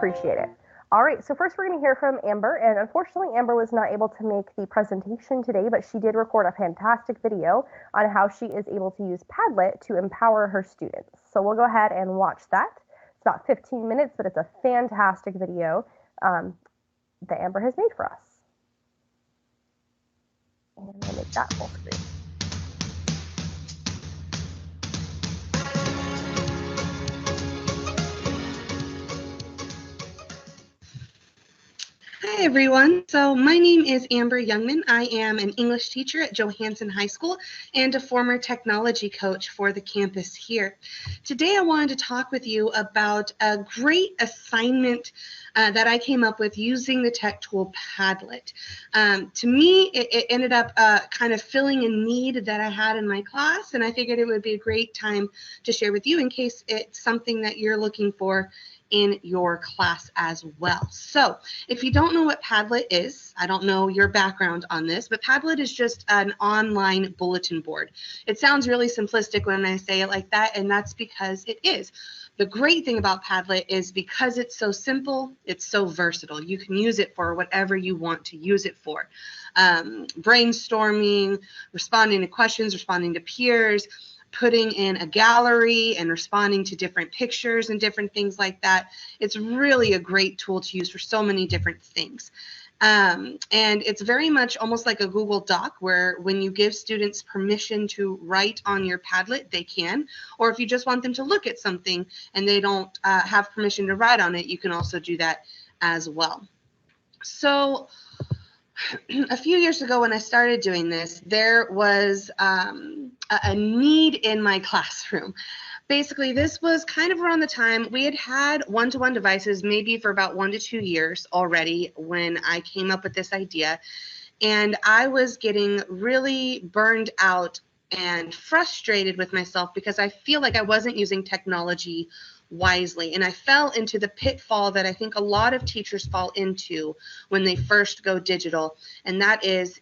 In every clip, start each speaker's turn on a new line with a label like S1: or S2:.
S1: appreciate it. All right, so first we're going to hear from Amber, and unfortunately Amber was not able to make the presentation today, but she did record a fantastic video on how she is able to use Padlet to empower her students. So we'll go ahead and watch that. It's about 15 minutes, but it's a fantastic video that Amber has made for us. And I'm going to make that full screen.
S2: Hi everyone, so my name is Amber Youngman. I am an English teacher at Johansen High School and a former technology coach for the campus here. Today I wanted to talk with you about a great assignment that I came up with using the tech tool Padlet. To me, it ended up kind of filling a need that I had in my class, and I figured it would be a great time to share with you in case it's something that you're looking for in your class as well. So if you don't know what Padlet is, I don't know your background on this, but Padlet is just an online bulletin board. It sounds really simplistic when I say it like that, and that's because it is. The great thing about Padlet is because it's so simple, it's so versatile. You can use it for whatever you want to use it for. Brainstorming, responding to questions, responding to peers, putting in a gallery and responding to different pictures and different things like that. It's really a great tool to use for so many different things. And it's very much almost like a Google Doc, where when you give students permission to write on your Padlet, they can, or if you just want them to look at something and they don't have permission to write on it, you can also do that as well. So a few years ago when I started doing this, there was a need in my classroom. Basically, this was kind of around the time we had one-to-one devices maybe for about 1 to 2 years already when I came up with this idea. And I was getting really burned out and frustrated with myself because I feel like I wasn't using technology wisely. And I fell into the pitfall that I think a lot of teachers fall into when they first go digital, and that is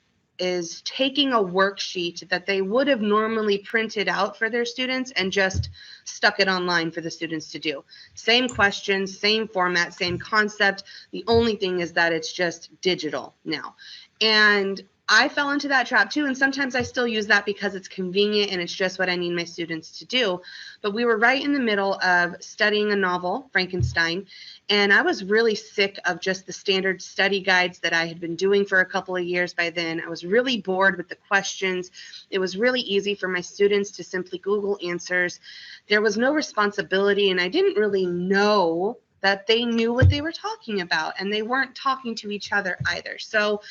S2: taking a worksheet that they would have normally printed out for their students and just stuck it online for the students to do. Same questions, same format, same concept. The only thing is that it's just digital now. And I fell into that trap too, and sometimes I still use that because it's convenient and it's just what I need my students to do. But we were right in the middle of studying a novel, Frankenstein, and I was really sick of just the standard study guides that I had been doing for a couple of years by then. I was really bored with the questions. It was really easy for my students to simply Google answers. There was no responsibility, and I didn't really know that they knew what they were talking about, and they weren't talking to each other either. So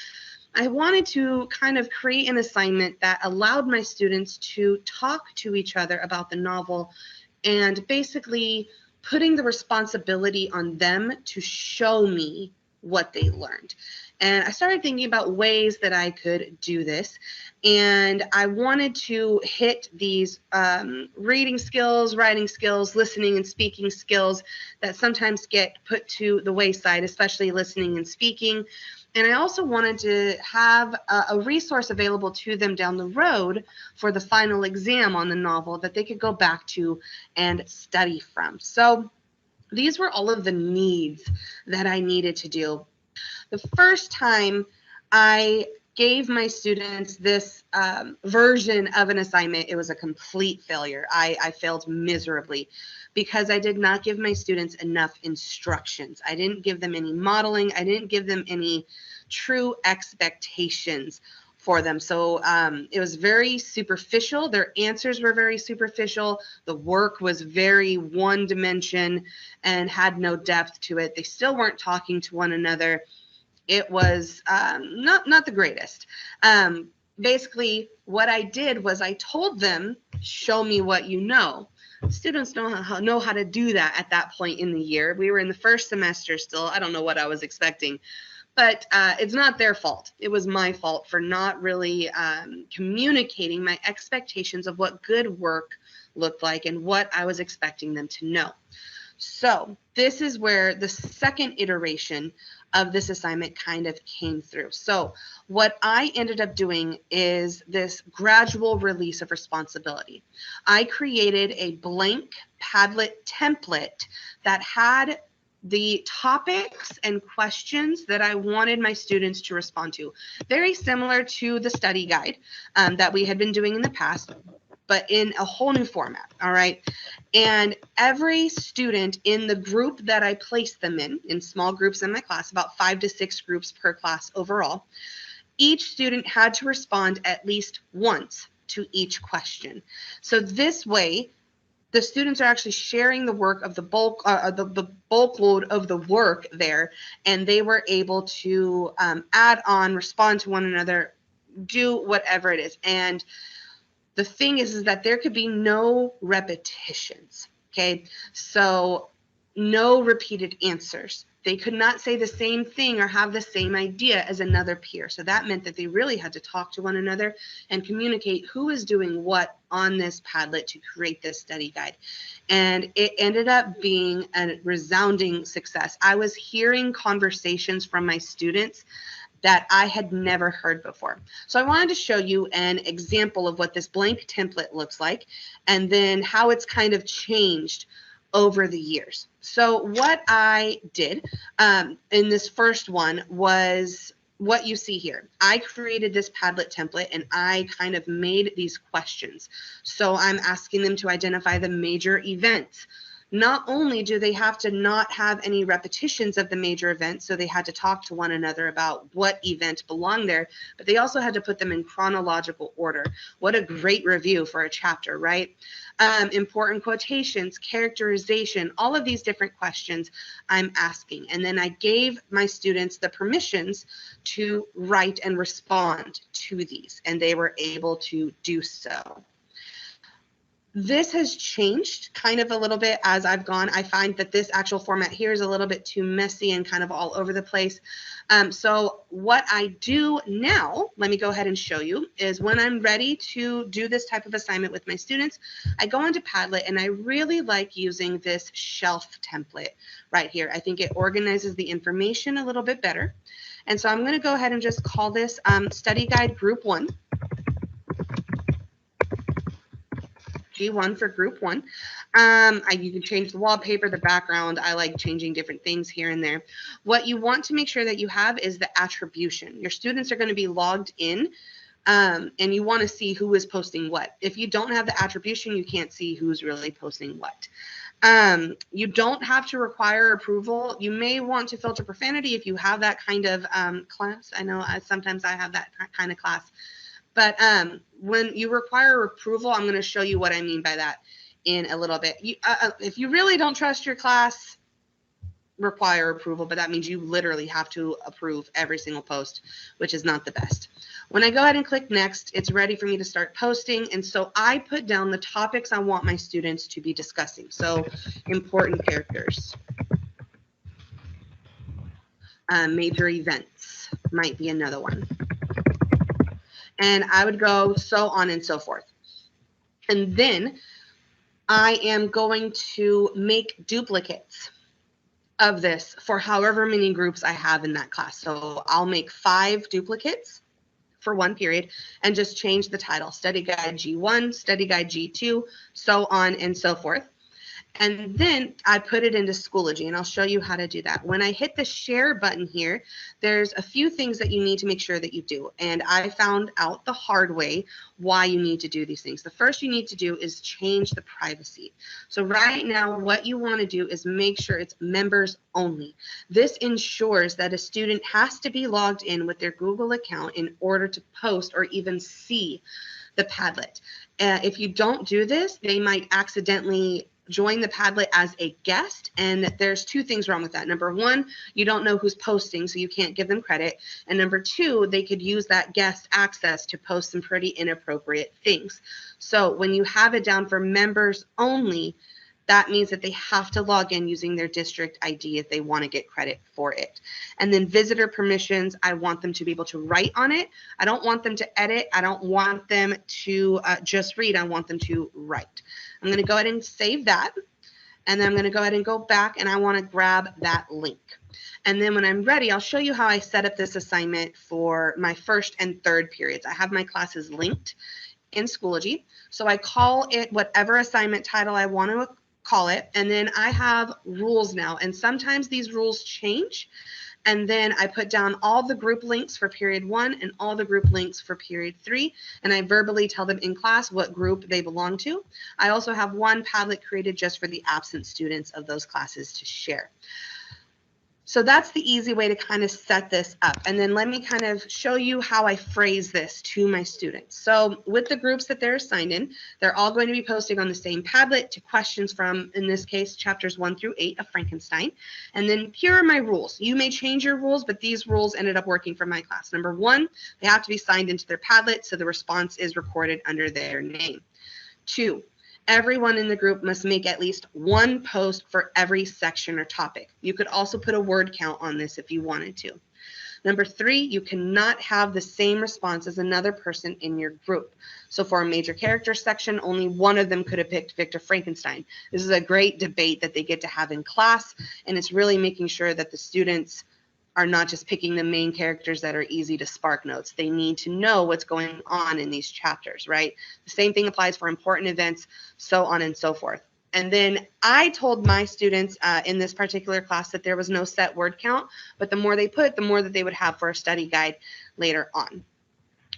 S2: I wanted to kind of create an assignment that allowed my students to talk to each other about the novel and basically putting the responsibility on them to show me what they learned. And I started thinking about ways that I could do this. And I wanted to hit these reading skills, writing skills, listening and speaking skills that sometimes get put to the wayside, especially listening and speaking. And I also wanted to have a resource available to them down the road for the final exam on the novel that they could go back to and study from. So these were all of the needs that I needed to do. The first time I gave my students this version of an assignment, it was a complete failure. I failed miserably because I did not give my students enough instructions. I didn't give them any modeling. I didn't give them any true expectations for them. So it was very superficial. Their answers were very superficial. The work was very one dimension and had no depth to it. They still weren't talking to one another. It was not the greatest. Basically, what I did was I told them, show me what you know. Students know how to do that at that point in the year. We were in the first semester still. I don't know what I was expecting. But it's not their fault. It was my fault for not really communicating my expectations of what good work looked like and what I was expecting them to know. So this is where the second iteration of this assignment kind of came through. So what I ended up doing is this gradual release of responsibility. I created a blank Padlet template that had the topics and questions that I wanted my students to respond to. Very similar to the study guide that we had been doing in the past, but in a whole new format, all right? And every student in the group that I placed them in small groups in my class, about 5 to 6 groups per class overall, each student had to respond at least once to each question. So this way, the students are actually sharing the work of the bulk load of the work there, and they were able to add on, respond to one another, do whatever it is. And the thing is that there could be no repetitions, okay? So no repeated answers. They could not say the same thing or have the same idea as another peer. So that meant that they really had to talk to one another and communicate who is doing what on this Padlet to create this study guide. And it ended up being a resounding success. I was hearing conversations from my students that I had never heard before. So I wanted to show you an example of what this blank template looks like, and then how it's kind of changed over the years. So what I did in this first one was what you see here. I created this Padlet template and I kind of made these questions. So I'm asking them to identify the major events. Not only do they have to not have any repetitions of the major events, so they had to talk to one another about what event belonged there, but they also had to put them in chronological order. What a great review for a chapter, right? Important quotations, characterization, all of these different questions I'm asking. And then I gave my students the permissions to write and respond to these, and they were able to do so. This has changed kind of a little bit as I've gone. I find that this actual format here is a little bit too messy and kind of all over the place. So what I do now, let me go ahead and show you, is when I'm ready to do this type of assignment with my students, I go into Padlet and I really like using this shelf template right here. I think it organizes the information a little bit better. And so I'm going to go ahead and just call this Study Guide Group 1. G1 for group 1. You can change the wallpaper, the background. I like changing different things here and there. What you want to make sure that you have is the attribution. Your students are going to be logged in, and you want to see who is posting what. If you don't have the attribution, you can't see who's really posting what. You don't have to require approval. You may want to filter profanity if you have that kind of class. I know sometimes I have that kind of class. But when you require approval, I'm going to show you what I mean by that in a little bit. If you really don't trust your class, require approval, but that means you literally have to approve every single post, which is not the best. When I go ahead and click next, it's ready for me to start posting. And so I put down the topics I want my students to be discussing. So important characters, major events might be another one. And I would go so on and so forth. And then I am going to make duplicates of this for however many groups I have in that class. So I'll make 5 duplicates for one period and just change the title, Study Guide G1, Study Guide G2, so on and so forth. And then I put it into Schoology, and I'll show you how to do that. When I hit the share button here, there's a few things that you need to make sure that you do. And I found out the hard way why you need to do these things. The first you need to do is change the privacy. So right now, what you want to do is make sure it's members only. This ensures that a student has to be logged in with their Google account in order to post or even see the Padlet. If you don't do this, they might accidentally join the Padlet as a guest, and there's 2 things wrong with that. Number 1, you don't know who's posting, so you can't give them credit. And number 2, they could use that guest access to post some pretty inappropriate things. So when you have it down for members only, that means that they have to log in using their district ID if they want to get credit for it. And then visitor permissions, I want them to be able to write on it. I don't want them to edit. I don't want them to just read. I want them to write. I'm going to go ahead and save that. And then I'm going to go ahead and go back, and I want to grab that link. And then when I'm ready, I'll show you how I set up this assignment for my first and third periods. I have my classes linked in Schoology. So I call it whatever assignment title I want to call it. And then I have rules now. And sometimes these rules change. And then I put down all the group links for period 1 and all the group links for period 3. And I verbally tell them in class what group they belong to. I also have one Padlet created just for the absent students of those classes to share. So that's the easy way to kind of set this up. And then let me kind of show you how I phrase this to my students. So with the groups that they're assigned in, they're all going to be posting on the same Padlet to questions from, in this case, chapters 1 through 8 of Frankenstein. And then here are my rules. You may change your rules, but these rules ended up working for my class. Number 1, they have to be signed into their Padlet, so the response is recorded under their name. 2, everyone in the group must make at least one post for every section or topic. You could also put a word count on this if you wanted to. Number 3, you cannot have the same response as another person in your group. So for a major character section, only one of them could have picked Victor Frankenstein. This is a great debate that they get to have in class, and it's really making sure that the students are not just picking the main characters that are easy to spark notes. They need to know what's going on in these chapters, right? The same thing applies for important events, so on and so forth. And then I told my students in this particular class that there was no set word count, but the more they put, the more that they would have for a study guide later on.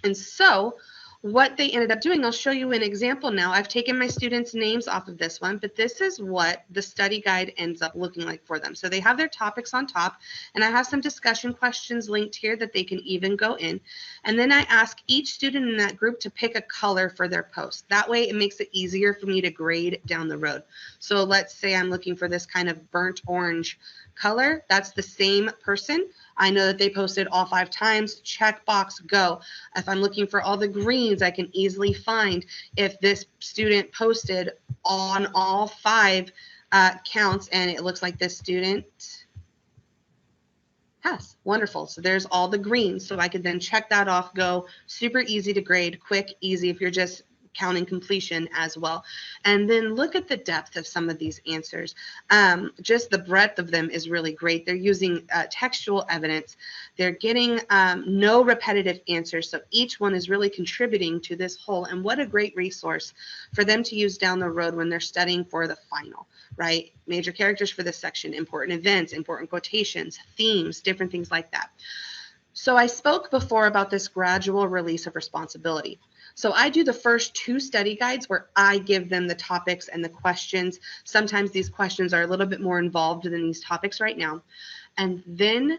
S2: And so what they ended up doing, I'll show you an example now. I've taken my students' names off of this one, but this is what the study guide ends up looking like for them. So they have their topics on top, and I have some discussion questions linked here that they can even go in. And then I ask each student in that group to pick a color for their post. That way it makes it easier for me to grade down the road. So let's say I'm looking for this kind of burnt orange color. That's the same person. I know that they posted all 5 times. Checkbox, go. If I'm looking for all the greens, I can easily find if this student posted on all 5 counts, and it looks like this student has. Wonderful. So there's all the greens. So I could then check that off, go. Super easy to grade, quick, easy if you're just counting completion as well. And then look at the depth of some of these answers. Just the breadth of them is really great. They're using textual evidence. They're getting no repetitive answers. So each one is really contributing to this whole. And what a great resource for them to use down the road when they're studying for the final, right? Major characters for this section, important events, important quotations, themes, different things like that. So I spoke before about this gradual release of responsibility. So I do the first 2 study guides where I give them the topics and the questions. Sometimes these questions are a little bit more involved than these topics right now. And then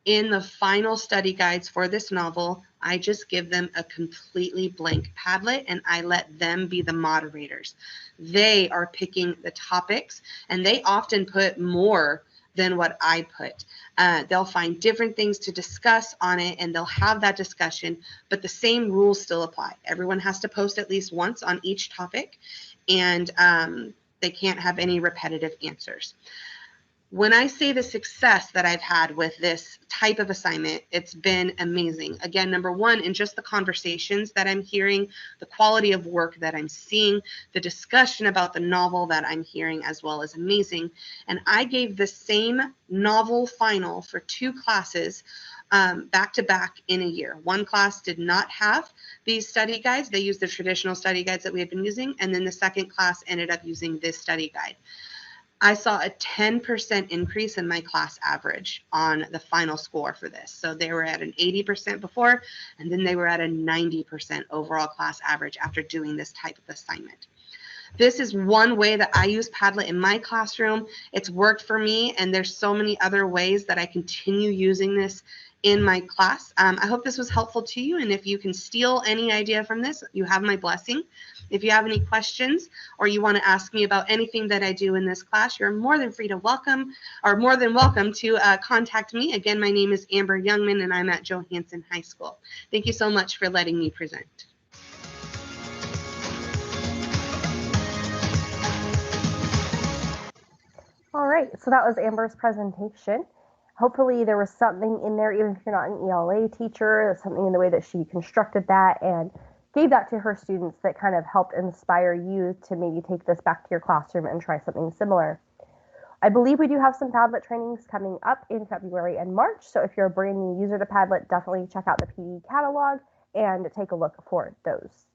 S2: in the final study guides for this novel, I just give them a completely blank Padlet and I let them be the moderators. They are picking the topics, and they often put more than what I put. They'll find different things to discuss on it, and they'll have that discussion, but the same rules still apply. Everyone has to post at least once on each topic, and they can't have any repetitive answers. When I say the success that I've had with this type of assignment, it's been amazing. Again, number 1, in just the conversations that I'm hearing, the quality of work that I'm seeing, the discussion about the novel that I'm hearing as well is amazing. And I gave the same novel final for 2 classes back to back in a year. One class did not have these study guides. They used the traditional study guides that we had been using. And then the second class ended up using this study guide. I saw a 10% increase in my class average on the final score for this. So they were at an 80% before, and then they were at a 90% overall class average after doing this type of assignment. This is one way that I use Padlet in my classroom. It's worked for me, and there's so many other ways that I continue using this in my class. I hope this was helpful to you, and if you can steal any idea from this, you have my blessing. If you have any questions or you want to ask me about anything that I do in this class, you're more than welcome to contact me. Again, my name is Amber Youngman, and I'm at Johansen High School. Thank you so much for letting me present.
S1: All right, so that was Amber's presentation. Hopefully there was something in there, even if you're not an ELA teacher, something in the way that she constructed that and gave that to her students that kind of helped inspire you to maybe take this back to your classroom and try something similar. I believe we do have some Padlet trainings coming up in February and March, so if you're a brand new user to Padlet, definitely check out the PD catalog and take a look for those.